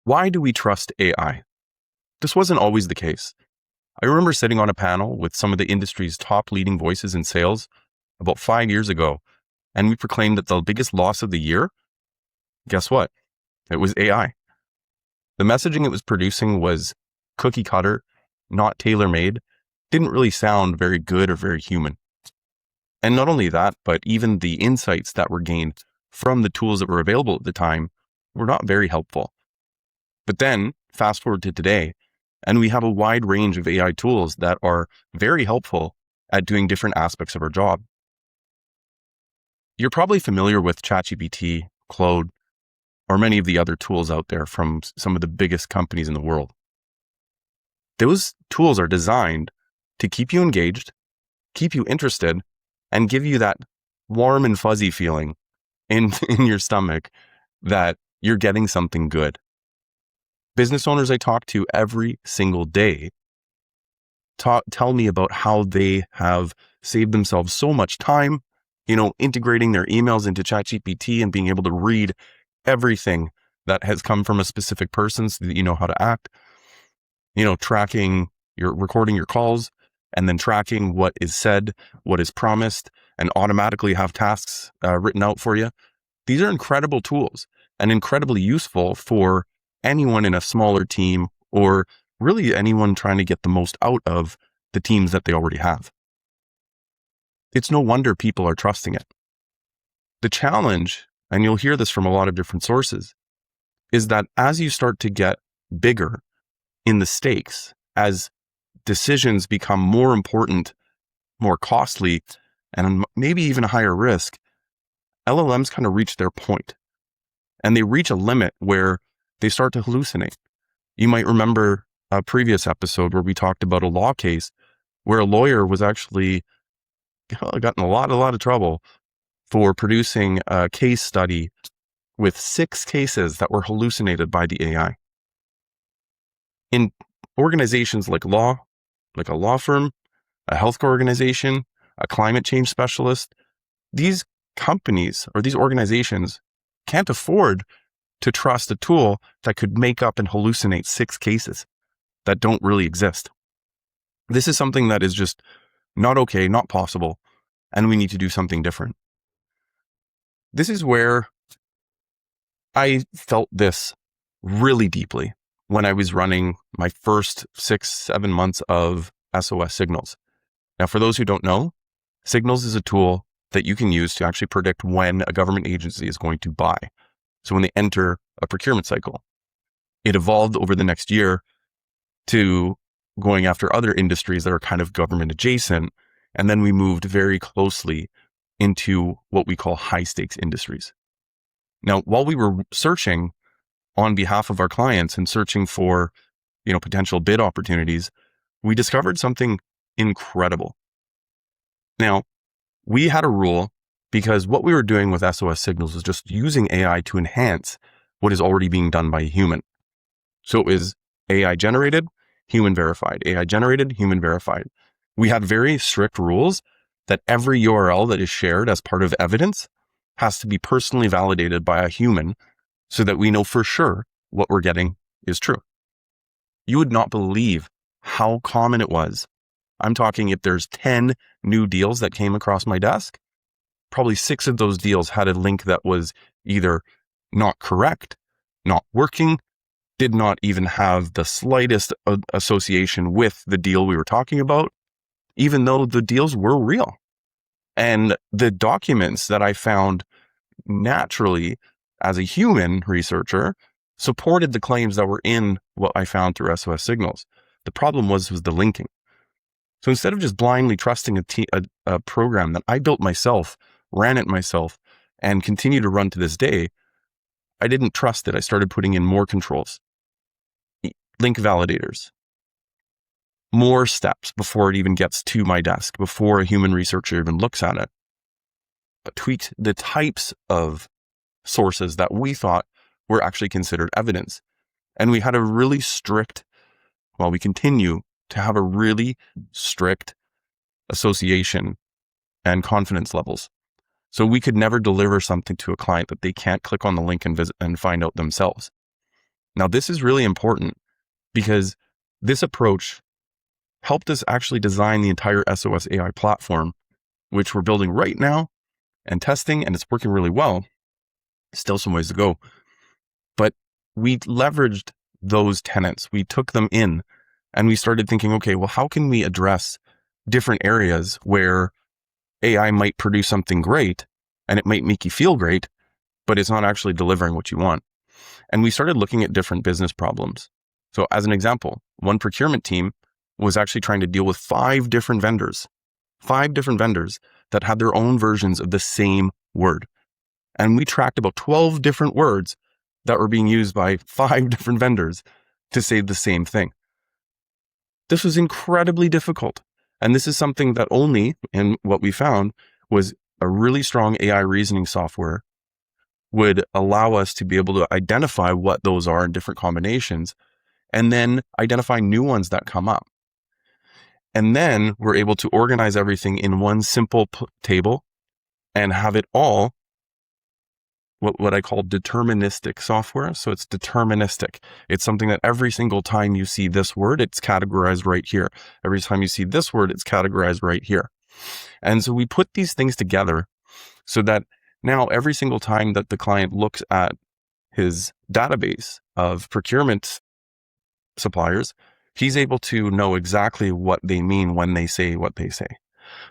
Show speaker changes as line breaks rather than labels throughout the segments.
Why do we trust AI? This wasn't always the case. I remember sitting on a panel with some of the industry's top leading voices in sales about 5 years ago, and we proclaimed that the biggest loss of the year, guess what? It was AI. The messaging it was producing was cookie cutter, not tailor-made, didn't really sound very good or very human. And not only that, but even the insights that were gained from the tools that were available at the time were not very helpful. But then fast forward to today, and we have a wide range of AI tools that are very helpful at doing different aspects of our job. You're probably familiar with ChatGPT, Claude, or many of the other tools out there from some of the biggest companies in the world. Those tools are designed to keep you engaged, keep you interested, and give you that warm and fuzzy feeling in your stomach that you're getting something good. Business owners I talk to every single day tell me about how they have saved themselves so much time, integrating their emails into ChatGPT and being able to read everything that has come from a specific person so that you know how to act, recording your calls and then tracking what is said, what is promised, and automatically have tasks written out for you. These are incredible tools and incredibly useful for anyone in a smaller team or really anyone trying to get the most out of the teams that they already have. It's no wonder people are trusting it. The challenge, and you'll hear this from a lot of different sources, is that as you start to get bigger in the stakes, as decisions become more important, more costly, and maybe even a higher risk, LLMs kind of reach their point. And they reach a limit where they start to hallucinate. You might remember a previous episode where we talked about a law case where a lawyer was actually gotten a lot of trouble for producing a case study with 6 cases that were hallucinated by the AI. In organizations like a law firm, a healthcare organization, a climate change specialist, these companies or these organizations can't afford to trust a tool that could make up and hallucinate 6 cases that don't really exist. This is something that is just not okay, not possible, and we need to do something different. This is where I felt this really deeply when I was running my first 6-7 months of SOS Signals. Now, for those who don't know, Signals is a tool that you can use to actually predict when a government agency is going to buy. So when they enter a procurement cycle, it evolved over the next year to going after other industries that are kind of government adjacent. And then we moved very closely into what we call high stakes industries. Now, while we were searching on behalf of our clients and searching for, potential bid opportunities, we discovered something incredible. Now, we had a rule because what we were doing with SOS Signals was just using AI to enhance what is already being done by a human. So it was AI generated, human verified, AI generated, human verified. We had very strict rules that every URL that is shared as part of evidence has to be personally validated by a human so that we know for sure what we're getting is true. You would not believe how common it was. I'm talking if there's 10 new deals that came across my desk, probably 6 of those deals had a link that was either not correct, not working, did not even have the slightest association with the deal we were talking about, even though the deals were real. And the documents that I found naturally as a human researcher supported the claims that were in what I found through SOS Signals. The problem was the linking. So instead of just blindly trusting a program that I built myself, ran it myself, and continue to run to this day, I didn't trust it. I started putting in more controls, link validators, more steps before it even gets to my desk, before a human researcher even looks at it. But tweaked the types of sources that we thought were actually considered evidence. And we had a really strict, we continue to have a really strict association and confidence levels. So we could never deliver something to a client that they can't click on the link and visit and find out themselves. Now, this is really important because this approach helped us actually design the entire SOS AI platform, which we're building right now and testing, and it's working really well. Still some ways to go. But we leveraged those tenets. We took them in and we started thinking, okay, well, how can we address different areas where AI might produce something great and it might make you feel great, but it's not actually delivering what you want. And we started looking at different business problems. So as an example, one procurement team was actually trying to deal with 5 different vendors that had their own versions of the same word. And we tracked about 12 different words that were being used by 5 different vendors to say the same thing. This was incredibly difficult. And this is something that only, and what we found was a really strong AI reasoning software would allow us to be able to identify what those are in different combinations and then identify new ones that come up. And then we're able to organize everything in one simple table and have it all what I call deterministic software. So it's deterministic. It's something that every single time you see this word, it's categorized right here. Every time you see this word, it's categorized right here. And so we put these things together so that now every single time that the client looks at his database of procurement suppliers, he's able to know exactly what they mean when they say what they say.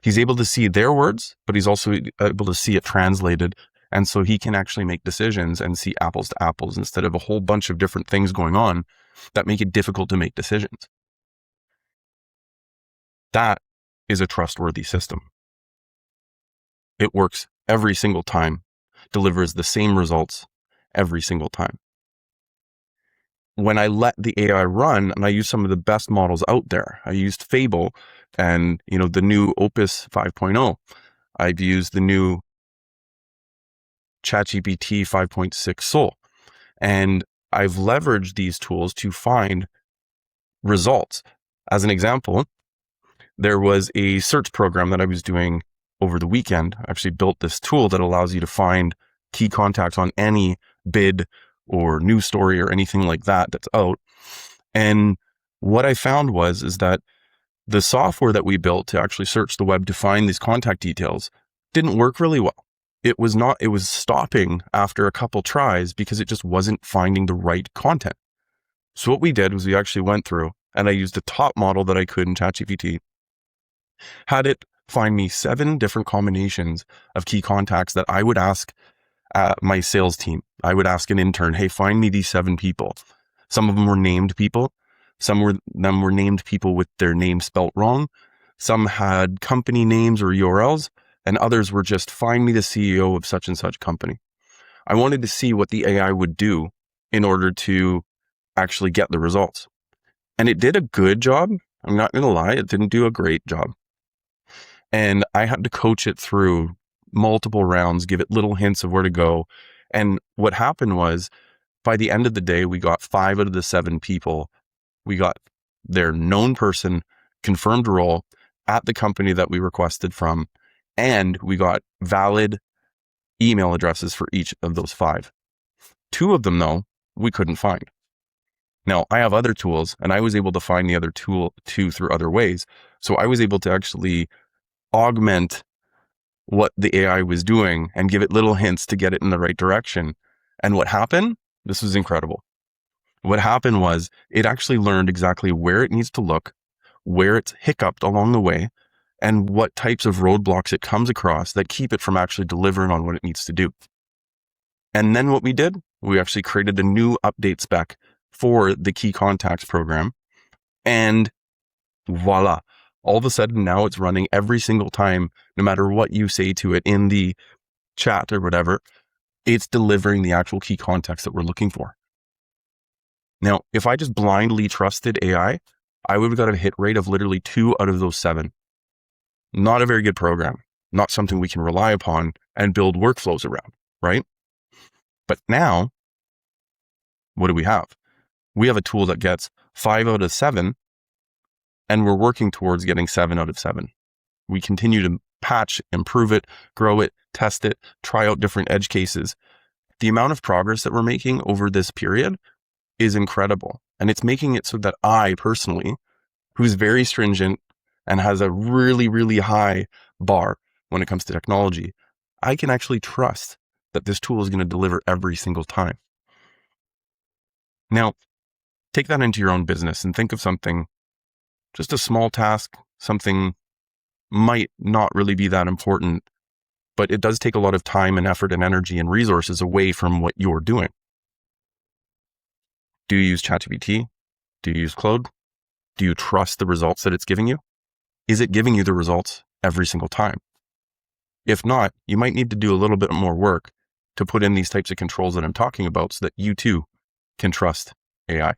He's able to see their words, but he's also able to see it translated. And so he can actually make decisions and see apples to apples instead of a whole bunch of different things going on that make it difficult to make decisions. That is a trustworthy system. It works every single time, delivers the same results every single time. When I let the AI run, and I use some of the best models out there, I used Fable and the new Opus 5.0. I've used the new ChatGPT 5.6 Soul. And I've leveraged these tools to find results. As an example, there was a search program that I was doing over the weekend. I actually built this tool that allows you to find key contacts on any bid or news story or anything like that that's out. And what I found is that the software that we built to actually search the web to find these contact details didn't work really well. It was stopping after a couple tries because it just wasn't finding the right content. So what we did was we actually went through and I used the top model that I could in ChatGPT, had it find me 7 different combinations of key contacts that I would ask my sales team. I would ask an intern, hey, find me these 7 people. Some of them were named people. Some of them were named people with their name spelt wrong. Some had company names or URLs. And others were just, find me the CEO of such and such company. I wanted to see what the AI would do in order to actually get the results. And it did a good job. I'm not going to lie, it didn't do a great job. And I had to coach it through multiple rounds, give it little hints of where to go. And what happened was, by the end of the day, we got 5 out of the 7 people. We got their known person, confirmed role at the company that we requested from. And we got valid email addresses for each of those 5. 2 of them, though, we couldn't find. Now, I have other tools, and I was able to find the other 2 through other ways. So I was able to actually augment what the AI was doing and give it little hints to get it in the right direction. And what happened? This was incredible. What happened was it actually learned exactly where it needs to look, where it's hiccuped along the way, and what types of roadblocks it comes across that keep it from actually delivering on what it needs to do. And then what we did, we actually created a new update spec for the key contacts program. And voila, all of a sudden now it's running every single time, no matter what you say to it in the chat or whatever, it's delivering the actual key contacts that we're looking for. Now, if I just blindly trusted AI, I would have got a hit rate of literally 2 out of those 7. Not a very good program, not something we can rely upon and build workflows around, right? But now, what do we have? We have a tool that gets 5 out of 7, and we're working towards getting 7 out of 7. We continue to patch, improve it, grow it, test it, try out different edge cases. The amount of progress that we're making over this period is incredible. And it's making it so that I personally, who's very stringent and has a really, really high bar when it comes to technology, I can actually trust that this tool is going to deliver every single time. Now, take that into your own business and think of something, just a small task, something might not really be that important, but it does take a lot of time and effort and energy and resources away from what you're doing. Do you use ChatGPT? Do you use Claude? Do you trust the results that it's giving you? Is it giving you the results every single time? If not, you might need to do a little bit more work to put in these types of controls that I'm talking about so that you too can trust AI.